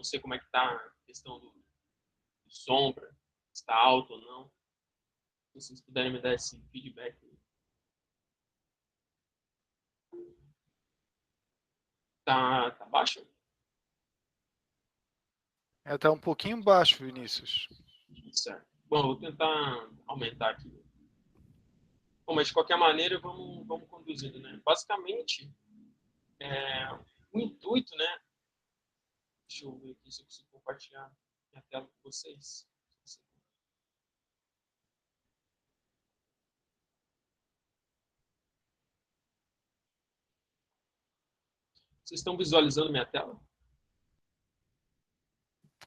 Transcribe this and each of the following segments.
não sei como é que está a questão do sombra, se está alto ou não. Se vocês puderem me dar esse feedback. Tá baixo? Tá um pouquinho baixo, Vinícius. Certo. Bom, eu vou tentar aumentar aqui. Bom, mas de qualquer maneira, vamos conduzindo, né? Basicamente, o intuito, né? Deixa eu ver aqui se eu consigo compartilhar minha tela com vocês. Vocês estão visualizando minha tela?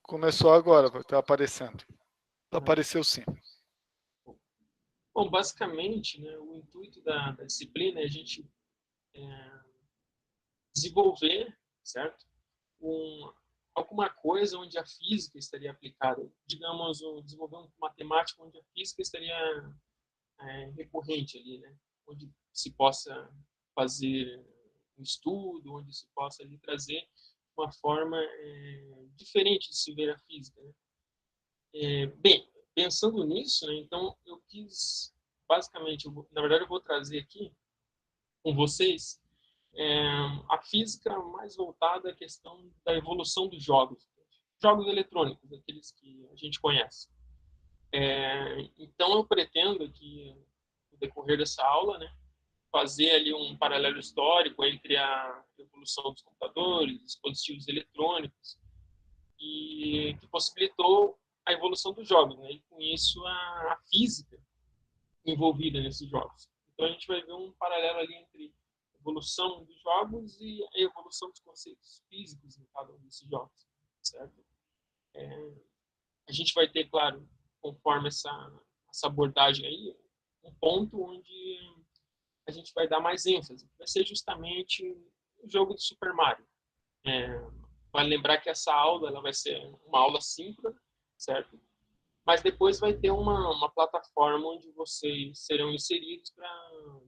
Começou agora, está aparecendo. Apareceu sim. Bom, basicamente, né, o intuito da disciplina é a gente desenvolver, certo? Alguma coisa onde a física estaria aplicada. Digamos, desenvolver uma matemática onde a física estaria recorrente ali, né? Onde se possa fazer um estudo, onde se possa ali trazer uma forma diferente de se ver a física, né? Bem, pensando nisso, né, então eu quis, basicamente, na verdade eu vou trazer aqui com vocês a física mais voltada à questão da evolução dos jogos eletrônicos, aqueles que a gente conhece. Então eu pretendo que, no decorrer dessa aula, né, fazer ali um paralelo histórico entre a evolução dos computadores, dispositivos eletrônicos, e que possibilitou a evolução dos jogos, né? E com isso a física envolvida nesses jogos. Então a gente vai ver um paralelo ali entre a evolução dos jogos e a evolução dos conceitos físicos em cada um desses jogos, certo? A gente vai ter, claro, conforme essa abordagem aí, um ponto onde a gente vai dar mais ênfase, vai ser justamente o jogo do Super Mario. Vale lembrar que essa aula ela vai ser uma aula síncrona, certo? Mas depois vai ter uma plataforma onde vocês serão inseridos para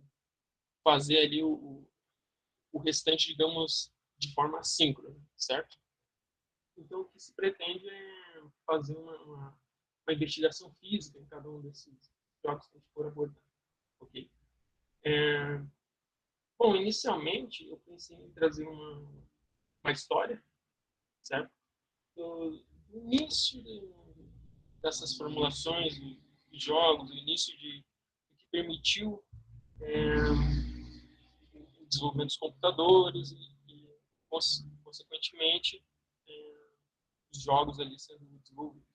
fazer ali o restante, digamos, de forma assíncrona, certo? Então, o que se pretende é fazer uma investigação física em cada um desses jogos que a gente for abordar, ok? Bom, inicialmente, eu pensei em trazer uma história, certo? Do início dessas formulações de jogos, o início do que permitiu o desenvolvimento dos computadores e consequentemente, os jogos ali sendo desenvolvidos.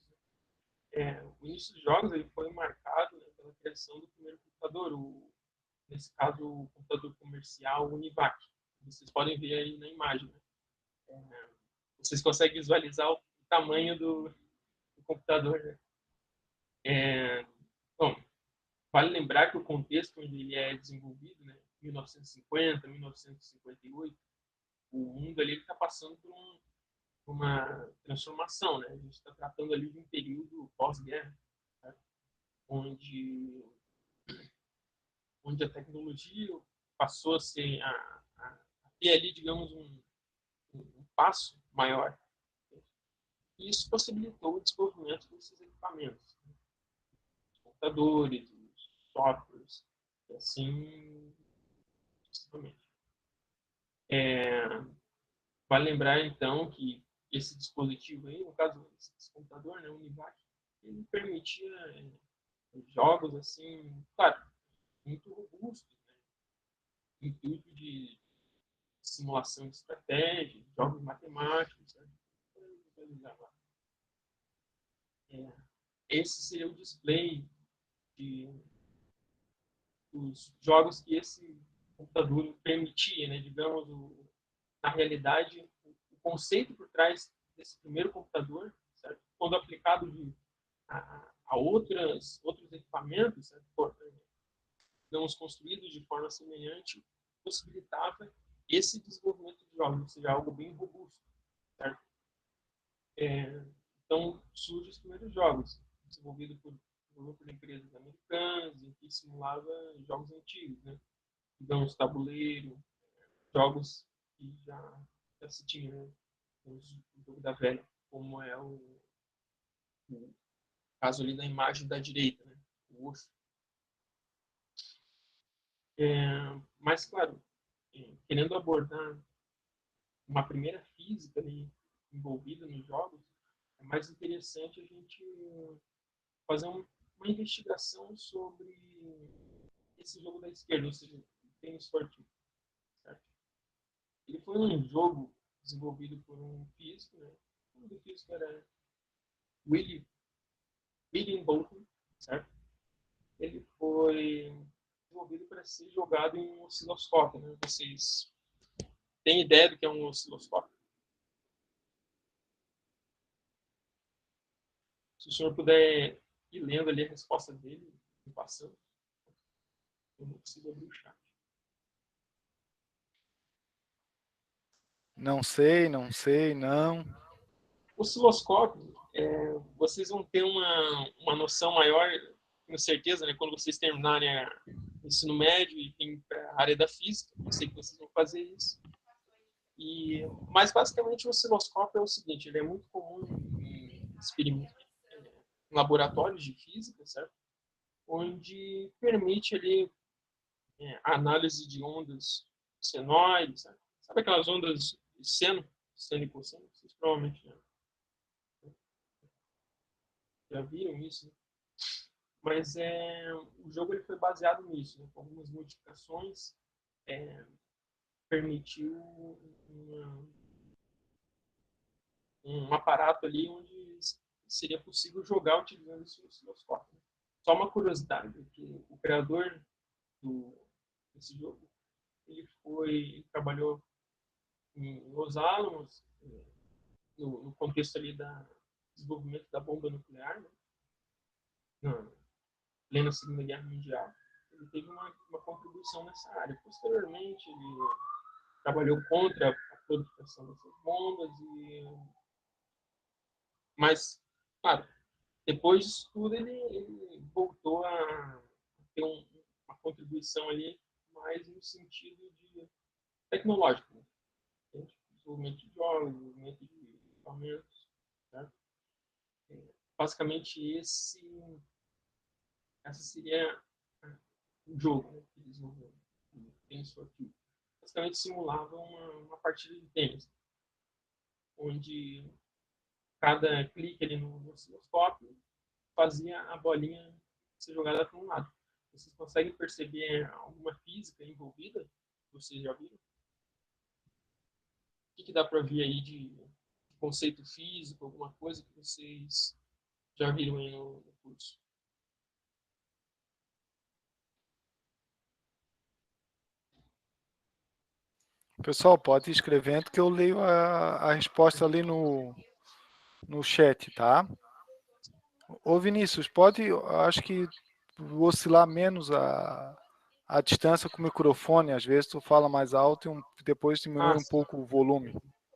O início dos jogos ele foi marcado, né, pela criação do primeiro computador, nesse caso o computador comercial Univac. Vocês podem ver aí na imagem. Né? Vocês conseguem visualizar o tamanho do computador. Né? Bom, vale lembrar que o contexto onde ele é desenvolvido, né, 1950, 1958, o mundo ali está passando por uma transformação, né? A gente está tratando ali de um período pós-guerra, né? onde a tecnologia passou a ter ali, digamos, um passo maior. E isso possibilitou o desenvolvimento desses equipamentos, né? Os computadores, os softwares, e assim sucessivamente. Vale lembrar, então, que esse dispositivo aí, no caso, esse computador, né, o Univac, ele permitia jogos, assim, claro, muito robustos, né? Intuito de simulação de estratégia, jogos matemáticos, né? Esse seria o display de os jogos que esse computador permitia, né? Digamos, na realidade, o conceito por trás desse primeiro computador, certo? Quando aplicado a outros equipamentos, certo? Digamos, construídos de forma semelhante, possibilitava esse desenvolvimento de jogos, ou seja, algo bem robusto, certo? Então, surgem os primeiros jogos, desenvolvidos por um grupo de empresas americanas, em que simulava jogos antigos, né? Digamos, tabuleiro, jogos que já se tinha, né? O jogo da velha. como é o caso ali da imagem da direita, né? O osso. Mas, claro, querendo abordar uma primeira física ali envolvida nos jogos, é mais interessante a gente fazer uma investigação sobre esse jogo da esquerda, ou seja, o tênis esportivo. Certo? Ele foi um jogo desenvolvido por um físico, né? O nome do físico era William Bolton, certo? Ele foi desenvolvido para ser jogado em um osciloscópio, né? Vocês têm ideia do que é um osciloscópio? Se o senhor puder ir lendo ali a resposta dele, me passando, eu não consigo abrir o chat. Não sei, não. Osciloscópio, vocês vão ter uma noção maior, com certeza, né, quando vocês terminarem o ensino médio e vir para a área da física. Eu sei que vocês vão fazer isso. Mas, basicamente, o osciloscópio é o seguinte, ele é muito comum em laboratórios de física, certo? Onde permite ali a análise de ondas senoides, sabe aquelas ondas de seno e cosseno? Vocês provavelmente já viram isso, né? Mas o jogo ele foi baseado nisso, né? Com algumas modificações, permitiu um aparato ali onde seria possível jogar utilizando esse osciloscópio. Só uma curiosidade, que o criador desse jogo, ele trabalhou em Los Alamos, no contexto ali do desenvolvimento da bomba nuclear, né? Na plena Segunda Guerra Mundial. Ele teve uma contribuição nessa área. Posteriormente, ele trabalhou contra a proliferação dessas bombas, mas, claro, depois disso tudo, ele voltou a ter uma contribuição ali mais no sentido de tecnológico, né? Desenvolvimento de jogos, desenvolvimento de equipamentos. Né? Basicamente, essa seria o jogo, né, que eles desenvolveram, o tênis esportivo. Basicamente simulava uma partida de tênis, onde cada clique ali no osciloscópio fazia a bolinha ser jogada para um lado. Vocês conseguem perceber alguma física envolvida? Vocês já viram? O que dá para ver aí de conceito físico, alguma coisa que vocês já viram aí no curso? Pessoal, pode ir escrevendo que eu leio a resposta ali no chat, tá? Ô Vinícius, acho que oscilar menos a distância com o microfone, às vezes tu fala mais alto e depois diminui um Sim. pouco o volume.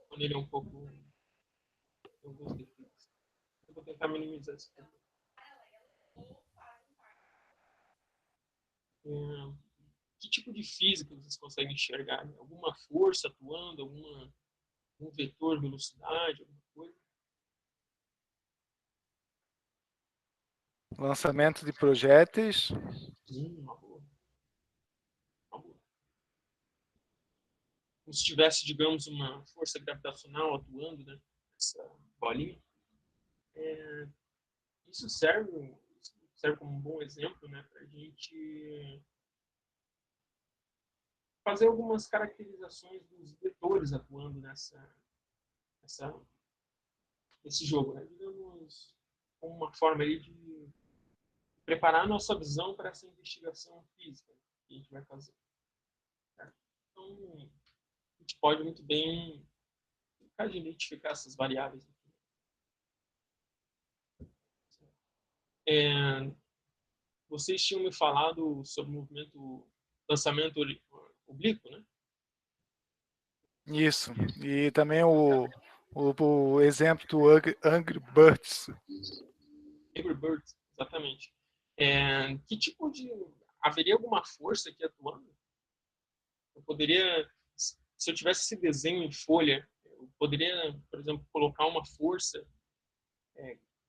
Quando ele é um pouco alguns defeitos. Eu vou tentar minimizar isso. Que tipo de física vocês conseguem enxergar? Alguma força atuando, algum vetor, velocidade, alguma coisa? Lançamento de projéteis. Uma boa. Uma boa. Como se tivesse, digamos, uma força gravitacional atuando, né? Essa bolinha. Isso serve como um bom exemplo, né? Para a gente fazer algumas caracterizações dos vetores atuando nesse jogo, né? Digamos, como uma forma aí de preparar a nossa visão para essa investigação física que a gente vai fazer. Certo? Então, a gente pode muito bem tentar identificar essas variáveis aqui. Vocês tinham me falado sobre o movimento lançamento oblíquo, né? Isso. E também o exemplo do Angry Birds. Angry Birds, exatamente. Que tipo de... Haveria alguma força aqui atuando? Eu poderia... Se eu tivesse esse desenho em folha, eu poderia, por exemplo, colocar uma força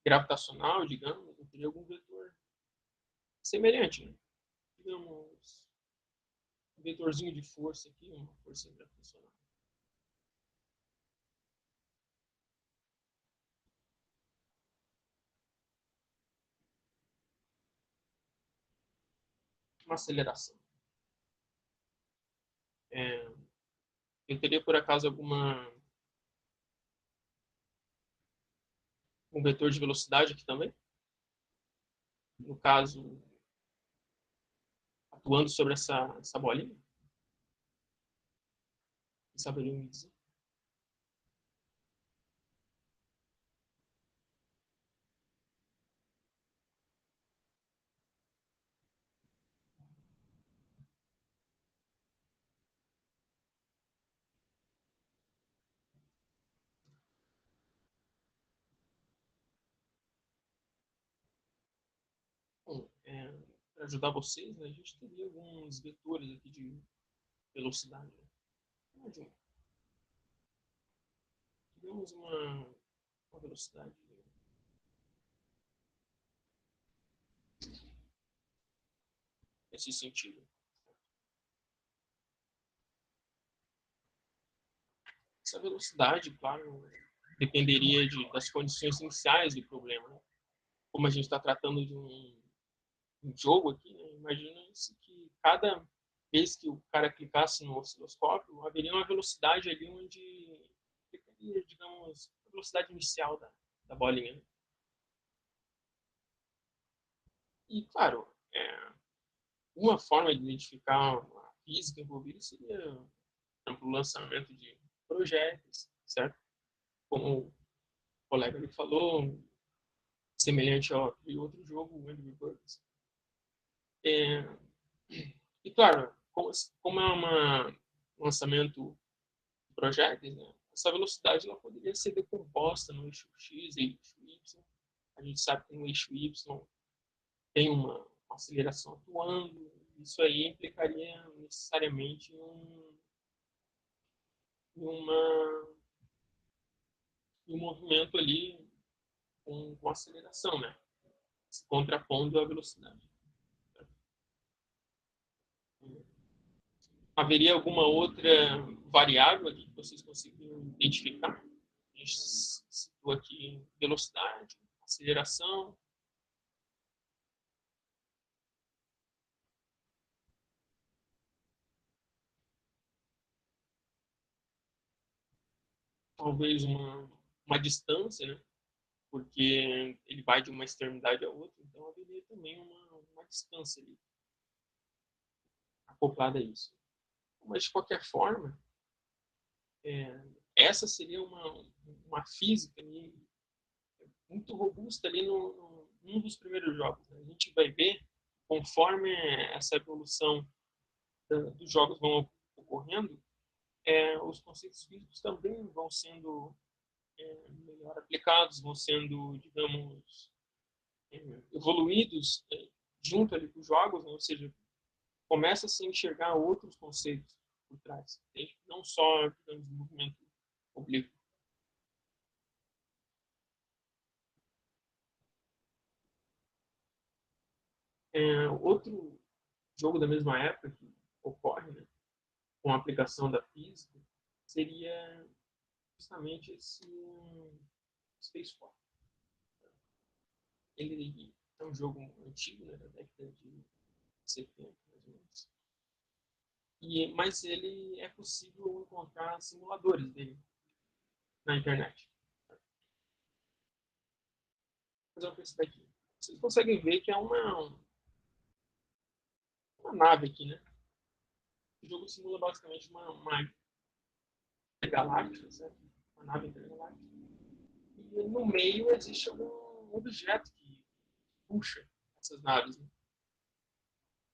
gravitacional, digamos, eu teria algum vetor semelhante, né? Digamos, um vetorzinho de força aqui, uma força gravitacional. Uma aceleração. Eu teria, por acaso, um vetor de velocidade aqui também? No caso, atuando sobre essa bolinha? Saberia me dizer? Bom, para ajudar vocês, né, a gente teria alguns vetores aqui de velocidade. Né? Digamos uma velocidade nesse sentido. Essa velocidade, claro, dependeria das condições iniciais do problema. Né? Como a gente está tratando de um jogo aqui, né? Imagina-se que cada vez que o cara clicasse no osciloscópio, haveria uma velocidade ali onde ficaria, digamos, a velocidade inicial da bolinha. Né? E, claro, uma forma de identificar a física envolvida seria, por exemplo, o lançamento de projéteis, certo? Como o colega ali falou, semelhante ao outro jogo, o Angry Birds. E, claro, como é um lançamento de projéteis, né, essa velocidade ela poderia ser decomposta no eixo X e eixo Y. A gente sabe que no eixo Y tem uma aceleração atuando. Isso aí implicaria necessariamente em um movimento ali com aceleração, né? Se contrapondo à velocidade. Haveria alguma outra variável aqui que vocês conseguiram identificar? A gente citou aqui velocidade, aceleração. Talvez uma distância, né? Porque ele vai de uma extremidade a outra, então haveria também uma distância ali acoplada a isso. Mas, de qualquer forma, essa seria uma física ali, muito robusta ali num dos primeiros jogos. Né? A gente vai ver, conforme essa evolução dos jogos vão ocorrendo, os conceitos físicos também vão sendo melhor aplicados, vão sendo, digamos, evoluídos junto ali com os jogos, né? Ou seja, começa a se enxergar outros conceitos por trás, entende? Não só, digamos, movimento oblíquo. Outro jogo da mesma época que ocorre, né, com a aplicação da física seria justamente esse Spaceball. Ele é um jogo antigo, né, da década de 70, mais ou menos. Mas ele é possível encontrar simuladores dele na internet. Vou fazer esse daqui. Vocês conseguem ver que é uma nave aqui, né? O jogo simula basicamente uma galáctica, certo? Uma nave intergaláctica. E no meio existe algum objeto que puxa essas naves. Né?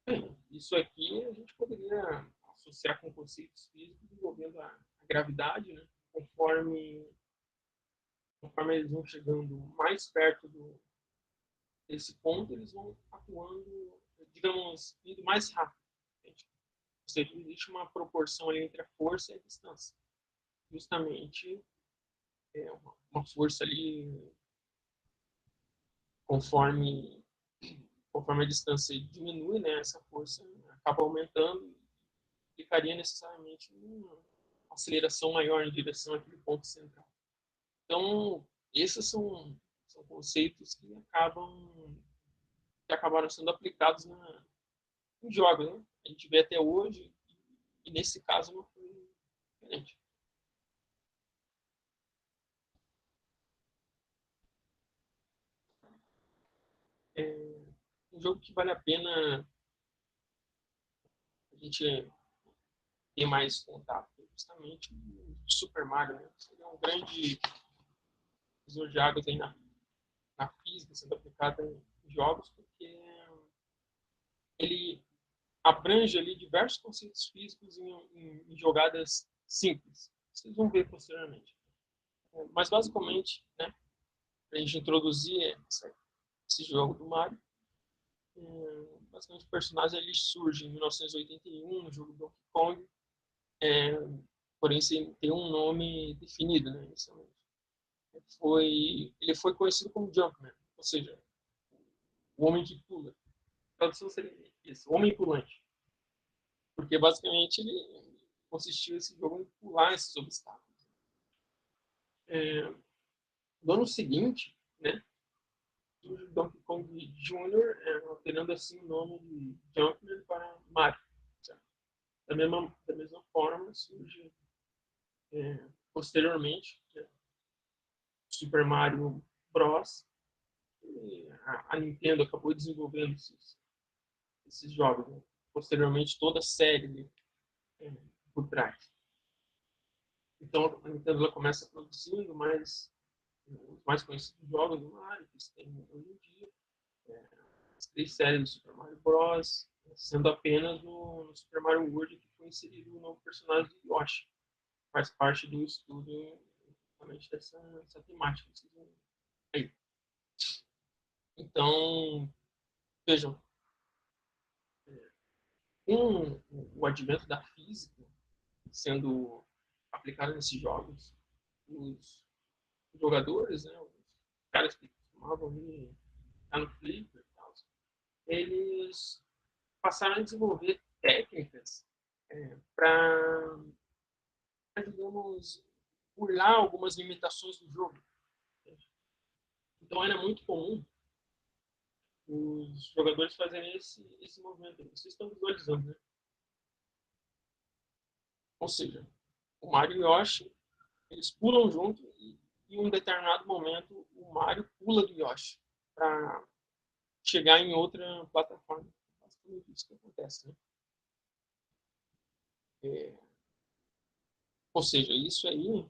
Bem, isso aqui a gente poderia associar com conceitos físicos envolvendo a gravidade, né? Conforme eles vão chegando mais perto desse ponto, eles vão atuando, digamos, indo mais rápido. Entende? Ou seja, existe uma proporção ali entre a força e a distância. Justamente uma força ali, conforme a distância diminui, né, essa força acaba aumentando e implicaria necessariamente uma aceleração maior em direção àquele ponto central. Então, esses são conceitos que acabaram sendo aplicados em jogos, né? A gente vê até hoje, e nesse caso não foi diferente. Um jogo que vale a pena a gente ter mais contato é justamente o Super Mario, né? Ele é um grande visor de águas aí na física, sendo aplicada em jogos, porque ele abrange ali diversos conceitos físicos em jogadas simples. Vocês vão ver posteriormente. Mas, basicamente, né, para a gente introduzir esse jogo do Mario, basicamente o personagem ele surge em 1981 no jogo Donkey Kong, porém sem ter um nome definido, né, inicialmente. Ele foi conhecido como Jumpman, ou seja, o homem que pula. A tradução seria isso, o homem pulante. Porque basicamente ele consistiu esse jogo em pular esses obstáculos. No ano seguinte, né, surge o Donkey Kong Jr., alterando assim o nome de Jumpman para Mario. Certo? Da mesma forma, surge posteriormente, né, Super Mario Bros. E a Nintendo acabou desenvolvendo esses jogos. Né? Posteriormente, toda a série por trás. Então, a Nintendo ela começa produzindo os mais conhecidos jogos do Mario, que se tem hoje em dia. As 3 séries do Super Mario Bros., sendo apenas no Super Mario World que foi inserido o novo personagem do Yoshi. Faz parte do estudo justamente dessa temática. Aí. Então, vejam, com o advento da física sendo aplicada nesses jogos, os jogadores, né, os caras que costumavam estar no Flipper e tal, eles passaram a desenvolver técnicas para, digamos, burlar algumas limitações do jogo. Então era muito comum os jogadores fazerem esse movimento. Vocês estão visualizando, né? Ou seja, o Mario e o Yoshi, eles pulam junto e em um determinado momento o Mario pula do Yoshi para chegar em outra plataforma. Basicamente isso que acontece, né? Ou seja, isso aí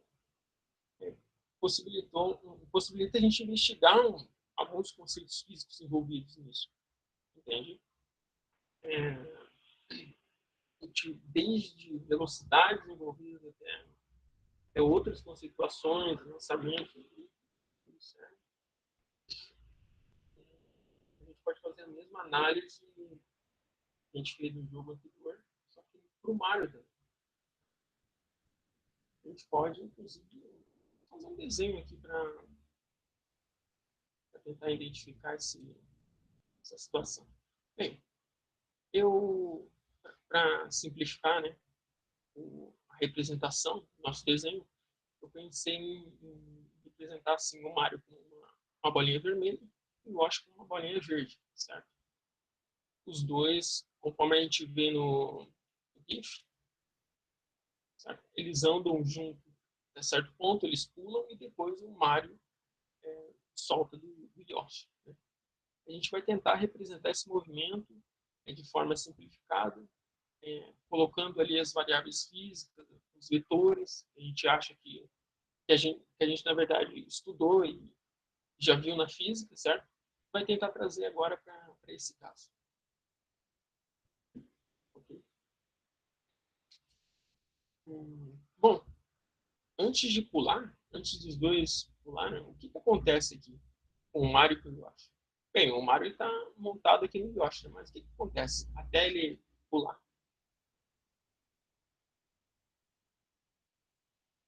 possibilita a gente investigar alguns conceitos físicos envolvidos nisso, entende? Desde velocidades envolvidas até outras conceituações, lançamentos, certo? A gente pode fazer a mesma análise que a gente fez no jogo anterior, só que para o Mario também. A gente pode, inclusive, fazer um desenho aqui para tentar identificar essa situação. Bem, para simplificar, né, a representação do nosso desenho, eu pensei em representar assim, o Mario com uma bolinha vermelha e o Yoshi com uma bolinha verde, certo? Os dois, conforme a gente vê no GIF, certo? Eles andam junto a certo ponto, eles pulam e depois o Mario solta do Yoshi. Né? A gente vai tentar representar esse movimento de forma simplificada, colocando ali as variáveis físicas, os vetores, a gente acha que a gente, na verdade, estudou e já viu na física, certo? Vai tentar trazer agora para esse caso. Okay? Bom, antes dos dois pularem, o que acontece aqui com o Mario e o Yoshi? Bem, o Mario está montado aqui no Yoshi, mas o que acontece até ele pular?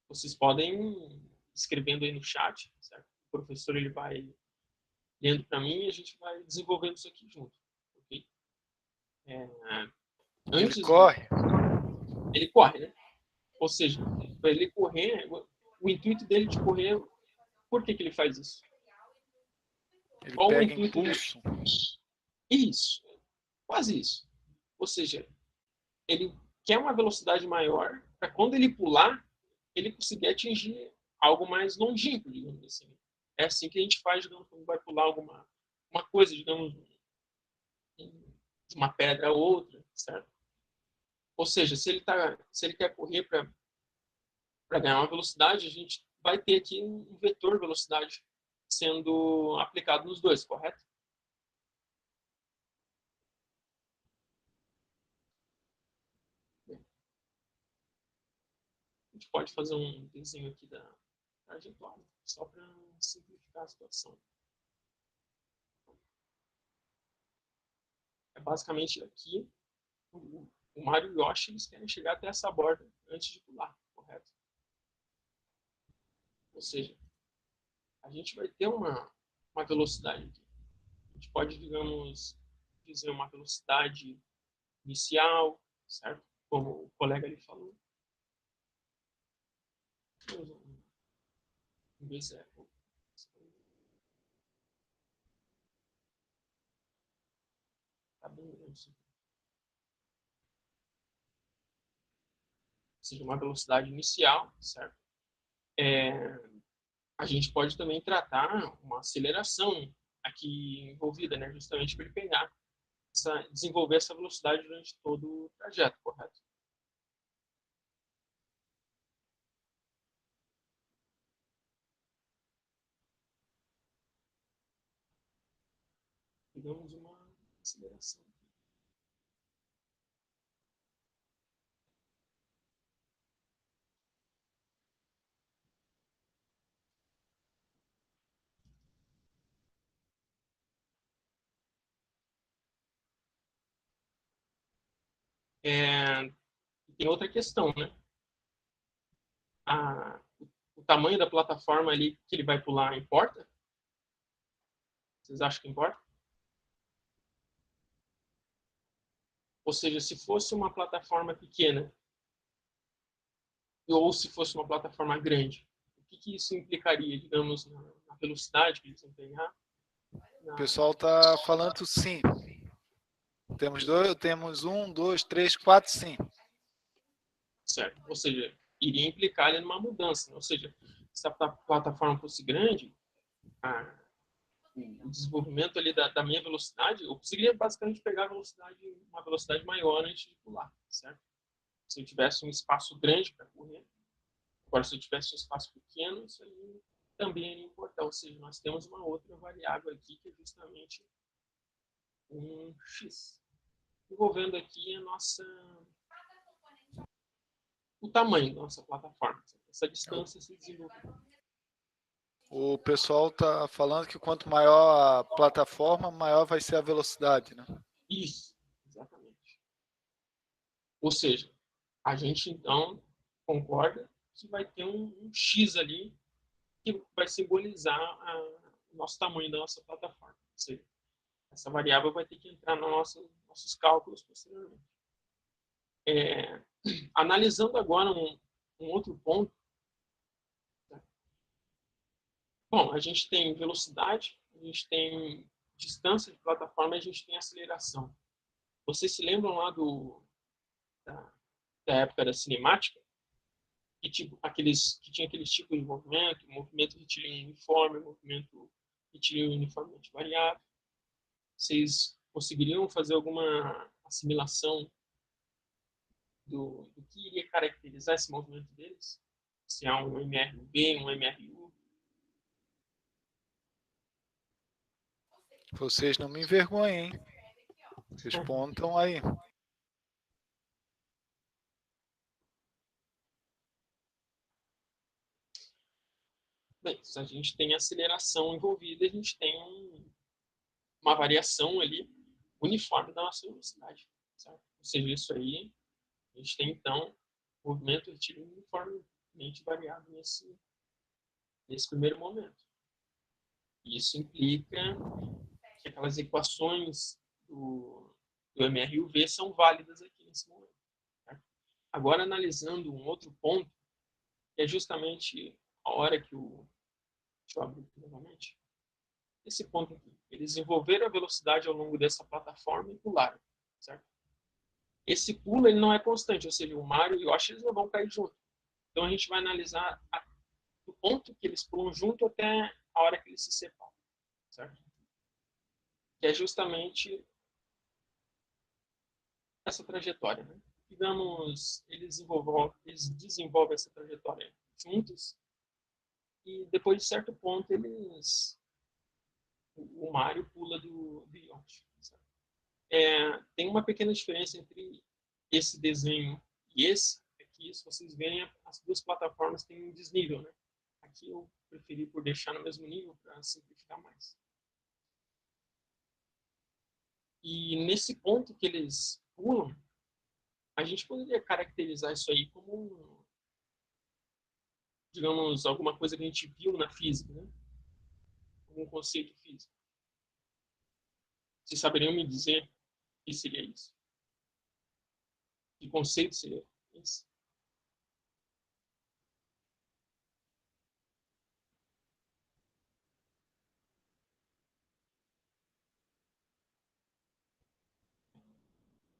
Vocês podem escrevendo aí no chat, certo? O professor ele vai lendo para mim e a gente vai desenvolvendo isso aqui junto, ok? Ele Antes corre? ele corre, né? Ou seja, para ele correr, o intuito dele de correr, por que ele faz isso? Ele Qual o pega intuito dele? impulso? Isso, quase isso. Ou seja, ele quer uma velocidade maior para quando ele pular, ele conseguir atingir algo mais longínquo, digamos assim. É assim que a gente faz, digamos, quando vai pular uma coisa, digamos, de uma pedra a outra, certo? Ou seja, se ele quer correr para ganhar uma velocidade, a gente vai ter aqui um vetor de velocidade sendo aplicado nos dois, correto? A gente pode fazer um desenho aqui da trajetória, só para simplificar a situação. É basicamente aqui, o Mario e o Yoshi eles querem chegar até essa borda antes de pular, correto? Ou seja, a gente vai ter uma velocidade aqui. A gente pode, digamos, dizer uma velocidade inicial, certo? Como o colega ali falou. Um exemplo. Tá bem grande. Ou seja, uma velocidade inicial, certo? A gente pode também tratar uma aceleração aqui envolvida, né? Justamente para ele pegar, desenvolver essa velocidade durante todo o trajeto, correto? Digamos uma aceleração. Tem outra questão, né? O tamanho da plataforma ali que ele vai pular importa? Vocês acham que importa? Ou seja, se fosse uma plataforma pequena ou se fosse uma plataforma grande, o que isso implicaria, digamos, na velocidade que eles vão pegar? O pessoal está falando sim. Temos um, dois, três, quatro sim. Certo. Ou seja, iria implicar ali numa mudança. Né? Ou seja, se a plataforma fosse grande, o desenvolvimento ali da minha velocidade, eu conseguiria basicamente pegar uma velocidade maior antes de pular, certo? Se eu tivesse um espaço grande para correr. Agora, se eu tivesse um espaço pequeno, isso aí também iria importar. Ou seja, nós temos uma outra variável aqui que é justamente um x, envolvendo aqui o tamanho da nossa plataforma, essa distância se desenvolver. O pessoal está falando que quanto maior a plataforma, maior vai ser a velocidade, né? Isso, exatamente. Ou seja, a gente então concorda que vai ter um X ali que vai simbolizar o nosso tamanho da nossa plataforma. Ou seja, essa variável vai ter que entrar nos nossos cálculos posteriormente. Analisando agora um outro ponto, né? Bom, a gente tem velocidade, a gente tem distância de plataforma e a gente tem aceleração. Vocês se lembram lá da, da época da cinemática? Que, tipo, que tinha aqueles tipos de movimento retilíneo uniforme, movimento retilíneo uniformemente variável. Vocês conseguiriam fazer alguma assimilação do que iria caracterizar esse movimento deles? Se há um MRB, um MRU? Vocês não me envergonhem, hein? Respondam aí. Bem, se a gente tem aceleração envolvida, a gente tem uma variação ali uniforme da nossa velocidade. Certo? Ou seja, isso aí, a gente tem então movimento retilíneo uniformemente variado nesse primeiro momento. Isso implica que aquelas equações do MR e o V são válidas aqui nesse momento. Tá? Agora, analisando um outro ponto, que é justamente a hora que o... Deixa eu abrir aqui novamente. Esse ponto aqui. Eles desenvolveram a velocidade ao longo dessa plataforma e pularam. Certo? Esse pulo ele não é constante, ou seja, o Mario e o Yoshi eles não vão cair junto. Então, a gente vai analisar do ponto que eles pulam junto até a hora que eles se separam. Certo? Que é justamente essa trajetória. Né? Digamos, eles desenvolvem essa trajetória juntos e depois de certo ponto o Mario pula do Yoshi. Tem uma pequena diferença entre esse desenho e esse, é que se vocês verem, as duas plataformas têm um desnível. Né? Aqui eu preferi por deixar no mesmo nível para simplificar mais. E nesse ponto que eles pulam, a gente poderia caracterizar isso aí como, digamos, alguma coisa que a gente viu na física, né? Algum conceito físico. Vocês saberiam me dizer o que seria isso? Que conceito seria esse?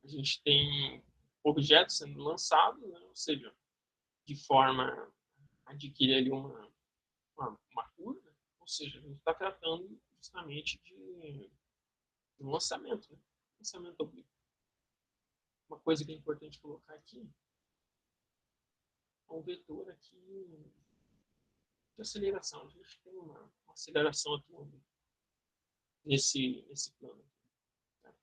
A gente tem objetos sendo lançados, né? Ou seja, de forma a adquirir ali uma curva, ou seja, a gente está tratando justamente de um lançamento, né? Lançamento oblíquo. Uma coisa que é importante colocar aqui é um vetor aqui de aceleração. A gente tem uma aceleração atuando nesse plano. Tá?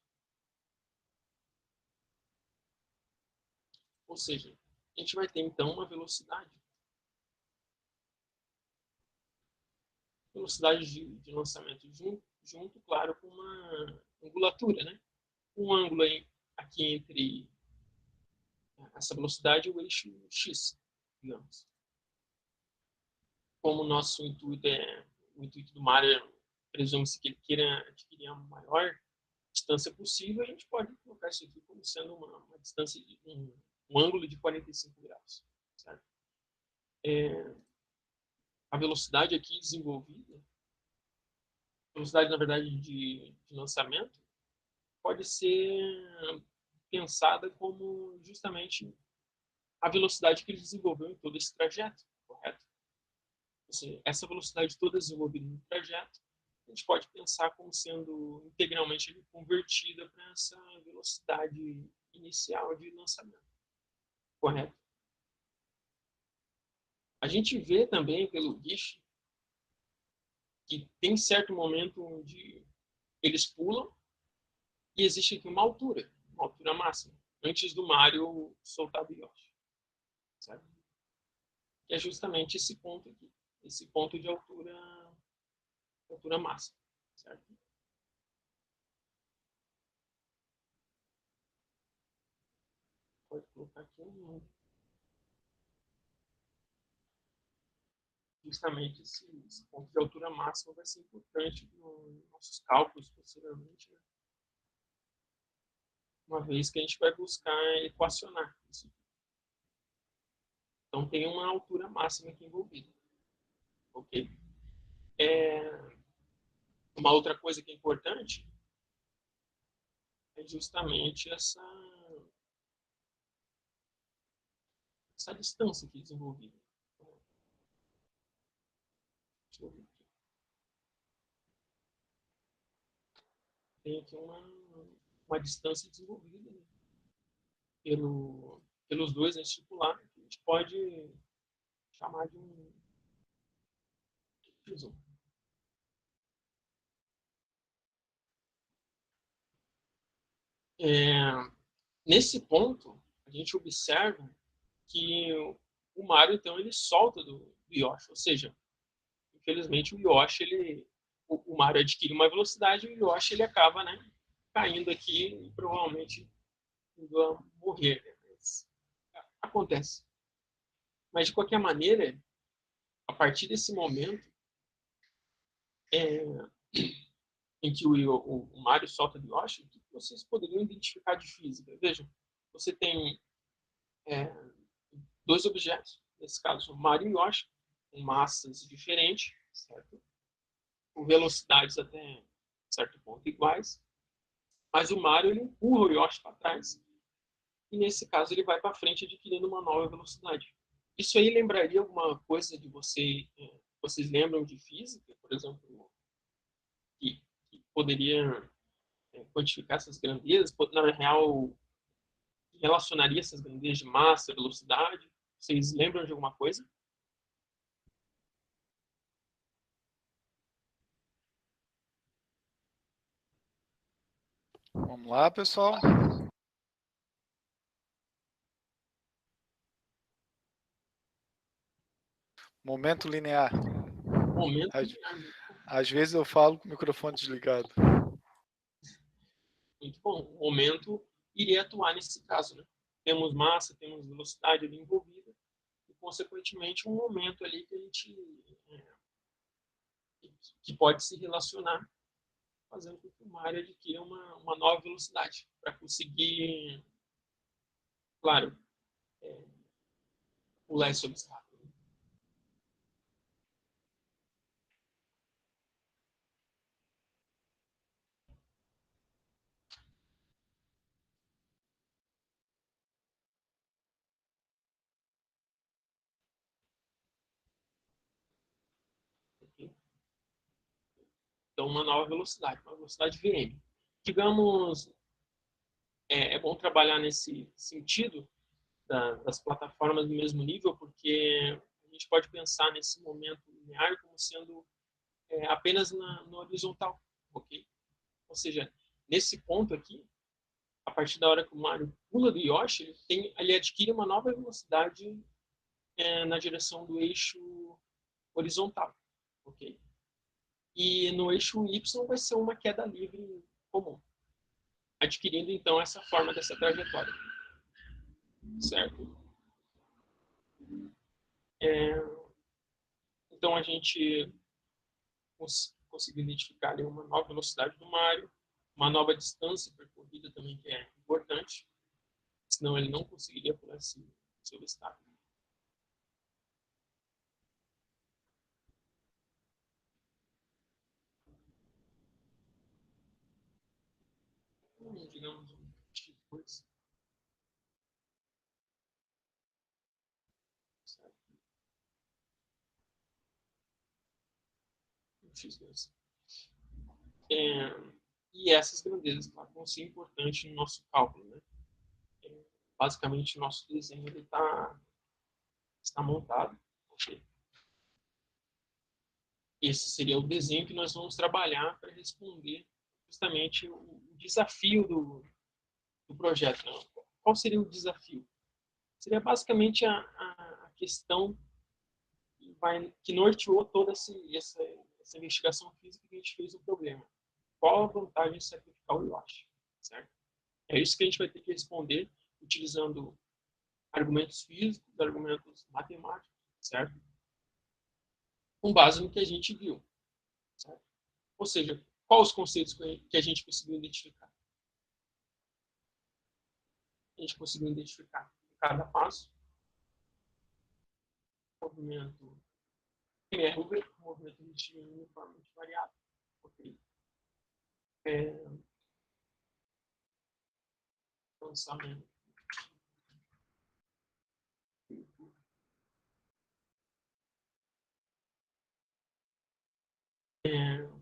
Ou seja, a gente vai ter então uma velocidade de lançamento junto, claro, com uma angulatura, né? Um ângulo aí, aqui entre essa velocidade e o eixo x, digamos. Como o nosso intuito o intuito do Mário presume-se que ele queira adquirir a maior distância possível, a gente pode colocar isso aqui como sendo uma distância de um ângulo de 45 graus. Certo? A velocidade aqui desenvolvida, velocidade, na verdade, de lançamento, pode ser pensada como justamente a velocidade que ele desenvolveu em todo esse trajeto, correto? Seja, essa velocidade toda desenvolvida no trajeto, a gente pode pensar como sendo integralmente convertida para essa velocidade inicial de lançamento, correto? A gente vê também pelo Gish que tem certo momento onde eles pulam e existe aqui uma altura máxima, antes do Mario soltar o Yoshi. Certo? Que é justamente esse ponto aqui, esse ponto de altura máxima. Certo? Pode colocar aqui justamente esse ponto de altura máxima vai ser importante nos nossos cálculos posteriormente, né? Uma vez que a gente vai buscar equacionar isso. Então tem uma altura máxima aqui envolvida. Ok? Uma outra coisa que é importante é justamente essa distância aqui desenvolvida. Deixa eu ver aqui. Tem aqui uma distância desenvolvida, né? Pelos dois estipular, que a gente pode chamar de um x1. Nesse ponto, a gente observa que o Mario, então, ele solta do Yoshi. Ou seja, infelizmente, o Yoshi, o Mario adquire uma velocidade e o Yoshi ele acaba, né, caindo aqui e provavelmente indo a morrer. Né? Mas, acontece. Mas, de qualquer maneira, a partir desse momento em que o Mário solta de Yoshi, o que vocês poderiam identificar de física? Vejam, você tem dois objetos, nesse caso, o Mário e o Yoshi, com massas diferentes, certo? Com velocidades até certo ponto iguais, mas o Mário ele empurra o Yoshi para trás, e nesse caso ele vai para frente adquirindo uma nova velocidade. Isso aí lembraria alguma coisa de vocês lembram de física, por exemplo, que poderia quantificar essas grandezas? Na real, relacionaria essas grandezas de massa, velocidade? Vocês lembram de alguma coisa? Vamos lá, pessoal. Momento linear. Momento Às vezes eu falo com o microfone desligado. muito bom. O momento iria atuar nesse caso, né? Temos massa, temos velocidade ali envolvida e, consequentemente, um momento ali que a gente que pode se relacionar, fazendo com que o Mario adquira uma nova velocidade para conseguir, claro, pular esse obstáculo. Okay? Então, uma nova velocidade, uma velocidade VM. Digamos, é bom trabalhar nesse sentido das plataformas do mesmo nível, porque a gente pode pensar nesse momento linear como sendo apenas no horizontal, ok? Ou seja, nesse ponto aqui, a partir da hora que o Mario pula do Yoshi, ele adquire uma nova velocidade na direção do eixo horizontal, ok? E no eixo Y vai ser uma queda livre comum, adquirindo então essa forma dessa trajetória, certo? Então a gente conseguiu identificar ali uma nova velocidade do Mario, uma nova distância percorrida também, que é importante, senão ele não conseguiria pular esse obstáculo. Digamos, um tipo de coisa. X2. E essas grandezas, claro, vão ser importantes no nosso cálculo. Né? Basicamente, o nosso desenho está montado. Okay? Esse seria o desenho que nós vamos trabalhar para responder justamente o desafio do projeto. Né? Qual seria o desafio? Seria basicamente a questão que norteou toda essa investigação física que a gente fez no problema. Qual a vantagem de sacrificar o Yoshi? Certo? É isso que a gente vai ter que responder utilizando argumentos físicos, argumentos matemáticos, certo? Com base no que a gente viu. Certo? Ou seja, quais os conceitos que a gente conseguiu identificar? A gente conseguiu identificar cada passo, movimento MRV, movimento de uniformemente variável. Okay? Lançamento.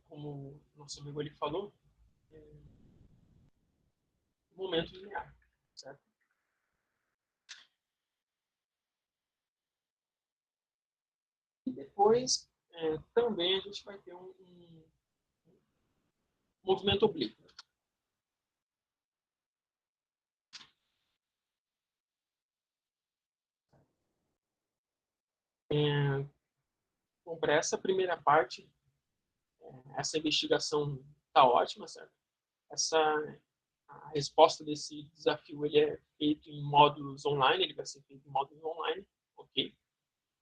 Como o nosso amigo ali falou, momento linear, certo? E depois, também a gente vai ter um movimento oblíquo. Bom, para essa primeira parte, essa investigação está ótima, certo? A resposta desse desafio ele é feito em módulos online, ele vai ser feito em módulos online, ok?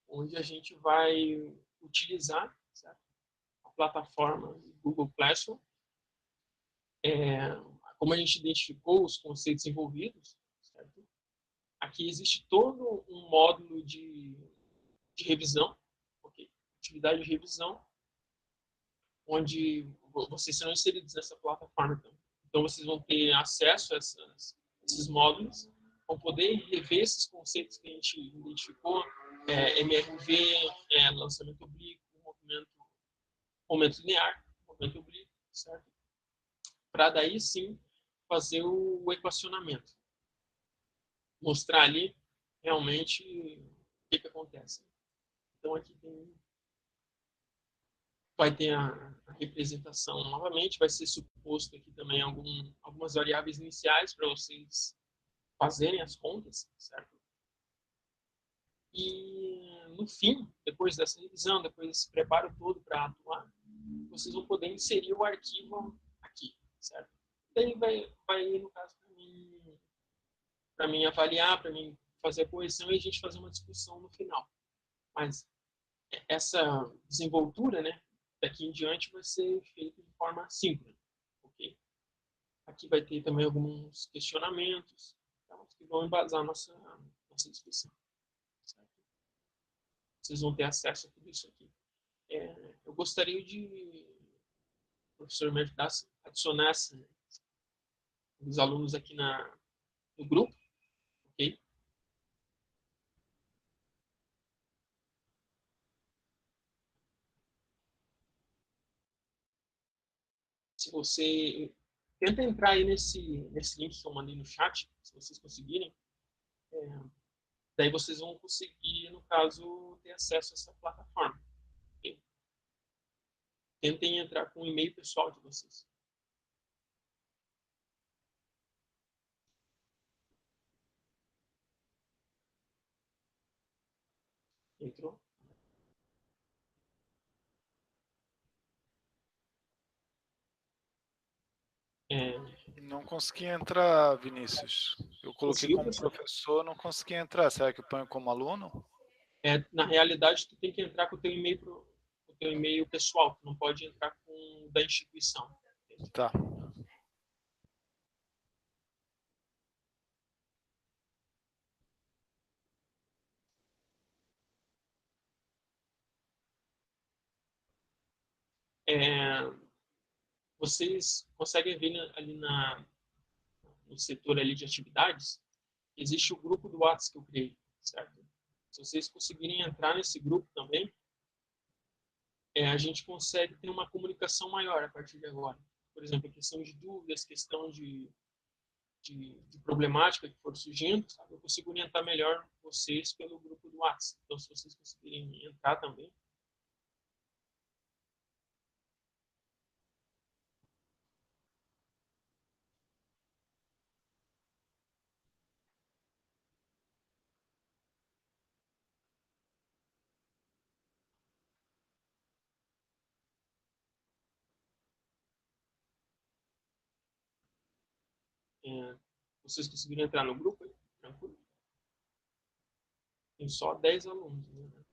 onde a gente vai utilizar, certo, a plataforma Google Classroom. Como a gente identificou os conceitos envolvidos, certo? Aqui existe todo um módulo de revisão, okay? Atividade de revisão, onde vocês serão inseridos nessa plataforma. Então, vocês vão ter acesso a esses módulos, vão poder rever esses conceitos que a gente identificou, MRV, lançamento oblíquo, momento linear, momento oblíquo, certo? Para daí sim fazer o equacionamento. Mostrar ali realmente o que acontece. Então aqui vai ter a representação novamente, vai ser suposto aqui também algumas variáveis iniciais para vocês fazerem as contas, certo? E no fim, depois dessa revisão, depois desse preparo todo para atuar, vocês vão poder inserir o arquivo aqui, certo? Daí vai no caso, para mim avaliar, para mim fazer a correção e a gente fazer uma discussão no final. Mas essa desenvoltura, né, daqui em diante vai ser feita de forma síncrona, ok? Aqui vai ter também alguns questionamentos, tá, que vão embasar nossa discussão, certo? Vocês vão ter acesso a tudo isso aqui. Eu gostaria de o professor me ajudasse a adicionar os alunos aqui no grupo, ok? Se você tenta entrar aí nesse link que eu mandei no chat, se vocês conseguirem, daí vocês vão conseguir, no caso, ter acesso a essa plataforma. Okay? Tentem entrar com o e-mail pessoal de vocês. Entrou? Não consegui entrar, Vinícius. Eu coloquei Conseguiu, como professor? professor, não consegui entrar. Será que eu ponho como aluno? Na realidade, tu tem que entrar com o teu e-mail pessoal. Tu não pode entrar com o da instituição. Tá. Vocês conseguem ver ali no setor ali de atividades, existe o grupo do WhatsApp que eu criei, certo? Se vocês conseguirem entrar nesse grupo também, a gente consegue ter uma comunicação maior a partir de agora. Por exemplo, questão de dúvidas, questão de problemática que for surgindo, sabe? Eu consigo orientar melhor vocês pelo grupo do WhatsApp. Então, se vocês conseguirem entrar também, vocês conseguirem entrar no grupo, tranquilo. Tem só 10 alunos, né?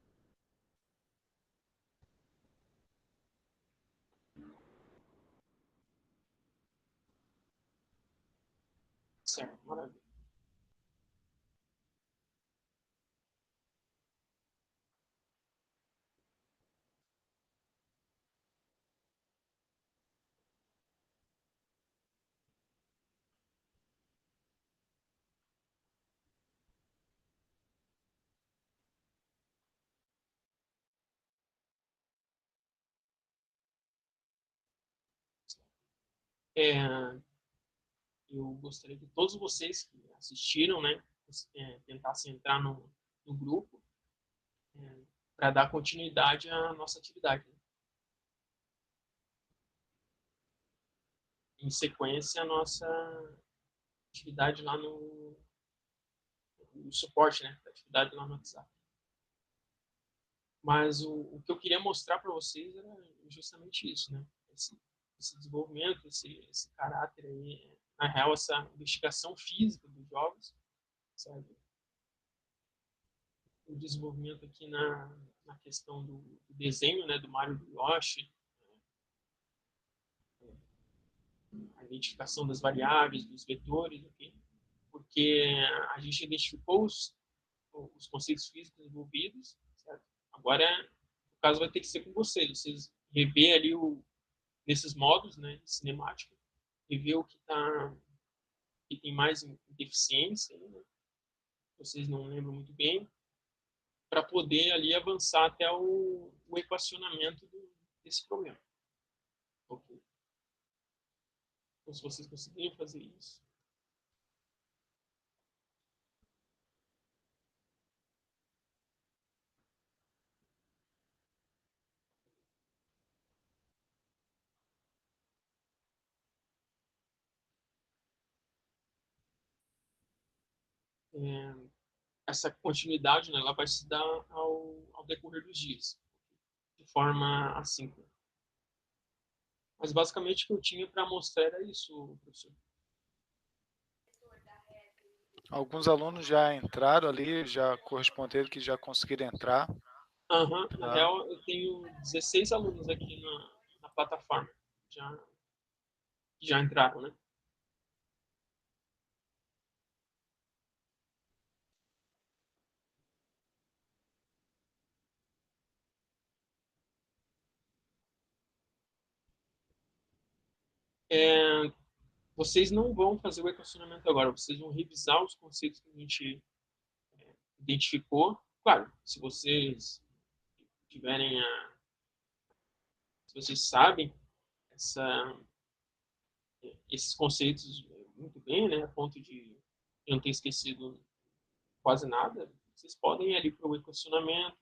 Certo, maravilha. Eu gostaria que todos vocês que assistiram, né, tentassem entrar no grupo para dar continuidade à nossa atividade. Né? Em sequência, a nossa atividade lá no suporte, né, da atividade lá no WhatsApp. Mas o que eu queria mostrar para vocês era justamente isso, né? Esse desenvolvimento, esse caráter aí, na real, essa investigação física dos jogos, sabe? o desenvolvimento aqui na questão do desenho, né, do Mario do Yoshi, a identificação das variáveis, dos vetores, okay? Porque a gente identificou os conceitos físicos envolvidos, certo? Agora, o caso vai ter que ser com vocês rever ali nesses modos, né, cinemático, rever o que tem mais deficiência, né? Vocês não lembram muito bem, para poder ali avançar até o equacionamento desse problema. Ok? Então, se vocês conseguirem fazer isso, é, essa continuidade, né, ela vai se dar ao decorrer dos dias, de forma assíncrona. Mas basicamente o que eu tinha para mostrar era isso, professor. Alguns alunos já entraram ali, já corresponderam que já conseguiram entrar. Uhum. Tá. Na real, eu tenho 16 alunos aqui na plataforma que já entraram, né? É, vocês não vão fazer o equacionamento agora, vocês vão revisar os conceitos que a gente identificou. Claro, se vocês tiverem se vocês sabem essa, esses conceitos muito bem, né, a ponto de eu não ter esquecido quase nada, vocês podem ir ali para o equacionamento,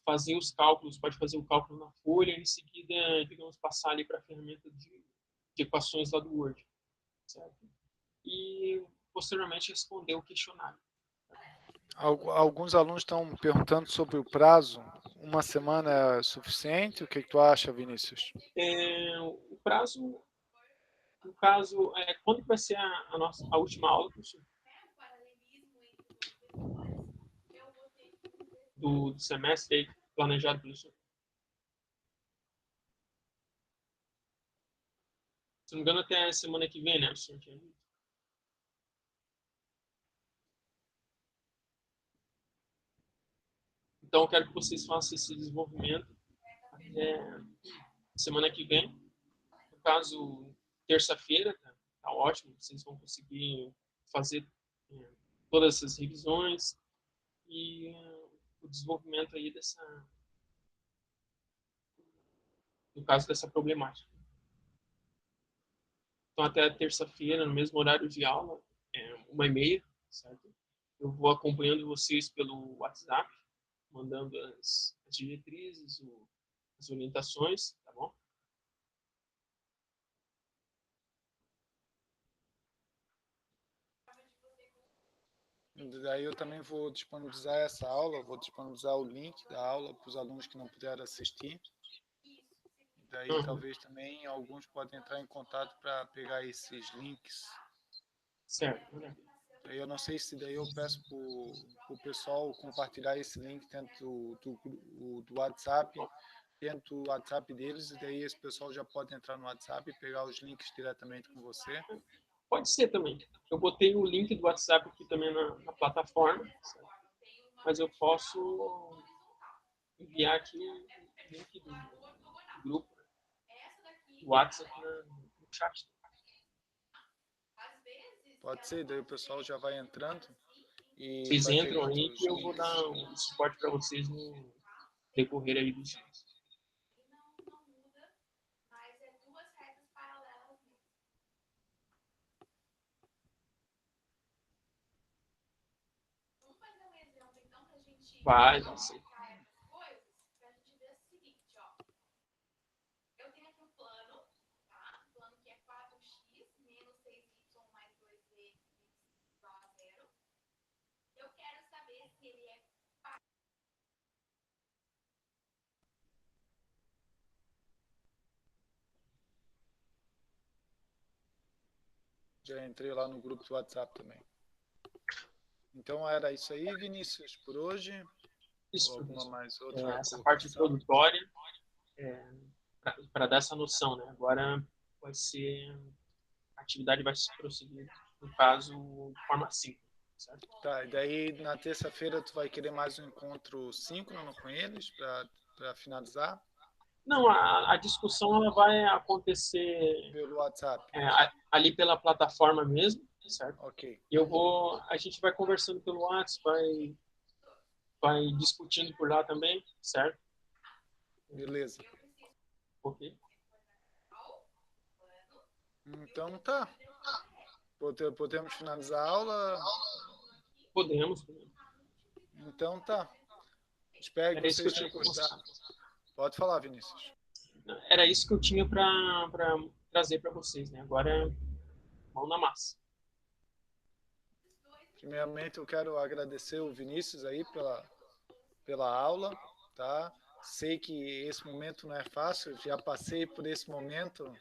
fazer os cálculos, pode fazer o cálculo na folha e em seguida, digamos, passar ali para a ferramenta de equações lá do Word, certo? E posteriormente responder o questionário. Alguns alunos estão perguntando sobre o prazo. Uma semana é suficiente? O que tu acha, Vinícius? O prazo, no caso, quando vai ser a última aula, professor? Do semestre planejado pelo senhor? Se não me engano, até a semana que vem, né? O senhor tinha dito. Então, eu quero que vocês façam esse desenvolvimento até semana que vem. No caso, terça-feira, tá ótimo. Vocês vão conseguir fazer todas essas revisões e o desenvolvimento aí no caso dessa problemática. Então, até terça-feira, no mesmo horário de aula, 1h30, certo? Eu vou acompanhando vocês pelo WhatsApp, mandando as diretrizes, as orientações, tá bom? Daí eu também vou disponibilizar essa aula, vou disponibilizar o link da aula para os alunos que não puderam assistir. Daí talvez também alguns podem entrar em contato para pegar esses links. Certo, né? Eu não sei se daí eu peço para o pessoal compartilhar esse link dentro do WhatsApp, dentro do WhatsApp deles, e daí esse pessoal já pode entrar no WhatsApp e pegar os links diretamente com você. Pode ser também. Eu botei o link do WhatsApp aqui também na plataforma, certo? Mas eu posso enviar aqui o link do grupo, do WhatsApp no chat. Pode ser, daí o pessoal já vai entrando e Vocês vai entram pegando aí os que eu vou links. dar um suporte para vocês no decorrer aí dos dias. Vai ser. Já entrei lá no grupo do WhatsApp também. Então era isso aí, Vinícius, por hoje? Isso, Ou alguma professor. mais outra Essa parte colocação? introdutória, para dar essa noção, né? Agora vai ser, a atividade vai se prosseguir, no caso, de forma síncrona, certo? Tá, e daí na terça-feira tu vai querer mais um encontro síncrono com eles para finalizar Não, a discussão ela vai acontecer pelo WhatsApp. ali pela plataforma mesmo, certo? Ok, A gente vai conversando pelo WhatsApp, vai discutindo por lá também, certo? beleza. Ok? Então tá. Podemos finalizar a aula? Podemos. Então tá. Espero que Era isso que eu vocês tinha tenham para gostado. mostrar. Pode falar, Vinícius. Era isso que eu tinha para trazer para vocês, né? Agora, mão na massa. Primeiramente, eu quero agradecer o Vinícius aí pela aula, tá? Sei que esse momento não é fácil, já passei por esse momento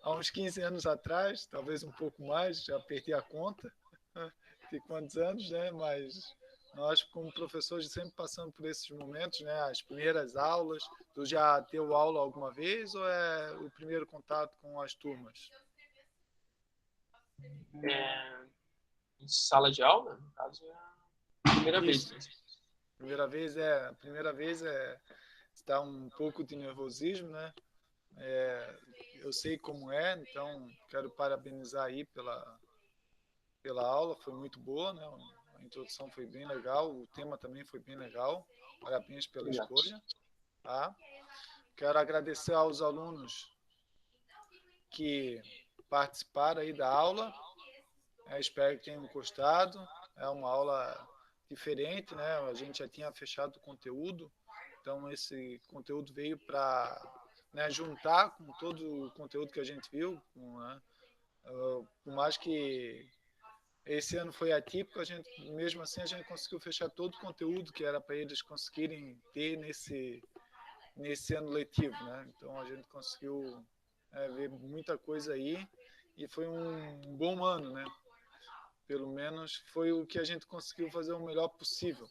há uns 15 anos atrás, talvez um pouco mais, já perdi a conta de quantos anos, né? Mas nós, como professores, sempre passamos por esses momentos, né? As primeiras aulas, tu já deu aula alguma vez ou é o primeiro contato com as turmas? É, em sala de aula, no caso, é a primeira vez Isso. mesmo. A primeira vez está um pouco de nervosismo, né? Eu sei como é, então quero parabenizar aí pela aula, foi muito boa, né? A introdução foi bem legal, o tema também foi bem legal. Parabéns pela Obrigado. escolha, tá? Quero agradecer aos alunos que participaram aí da aula. Espero que tenham gostado. É uma aula diferente, né? A gente já tinha fechado o conteúdo, então esse conteúdo veio para, né, juntar com todo o conteúdo que a gente viu, né? Por mais que esse ano foi atípico, mesmo assim a gente conseguiu fechar todo o conteúdo que era para eles conseguirem ter nesse ano letivo, né? Então a gente conseguiu ver muita coisa aí e foi um bom ano, né? Pelo menos foi o que a gente conseguiu fazer o melhor possível.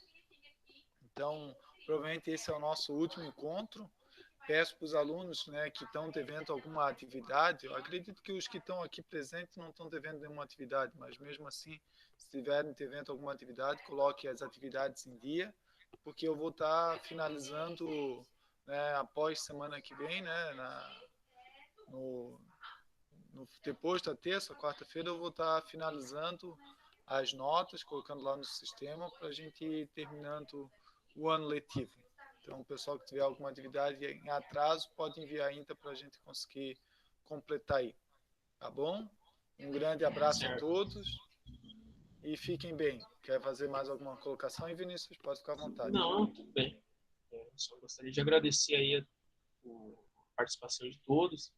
Então, provavelmente esse é o nosso último encontro. Peço para os alunos, né, que estão devendo alguma atividade, eu acredito que os que estão aqui presentes não estão devendo nenhuma atividade, mas mesmo assim, se tiverem devendo alguma atividade, coloque as atividades em dia, porque eu vou estar finalizando, né, após semana que vem, né, no, depois da terça, quarta-feira, eu vou estar finalizando as notas, colocando lá no sistema, para a gente ir terminando o ano letivo. Então, o pessoal que tiver alguma atividade em atraso, pode enviar ainda para a gente conseguir completar aí. Tá bom? Um grande abraço a Certo. todos e fiquem bem. Quer fazer mais alguma colocação aí, Vinícius? Pode ficar à vontade. Não, tudo bem. Só gostaria de agradecer aí a participação de todos.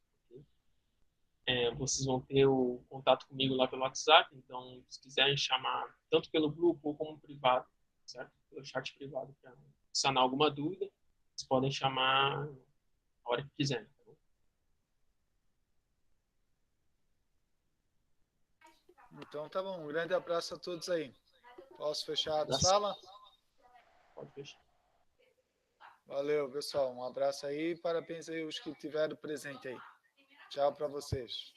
Vocês vão ter o contato comigo lá pelo WhatsApp, então se quiserem chamar tanto pelo grupo como privado, certo? Pelo chat privado para sanar alguma dúvida, vocês podem chamar a hora que quiserem. Tá bom? Então tá bom, um grande abraço a todos aí. Posso fechar a Abraço. sala? Pode fechar. Valeu, pessoal. Um abraço aí e parabéns aí os que tiveram presente aí. Tchau para vocês.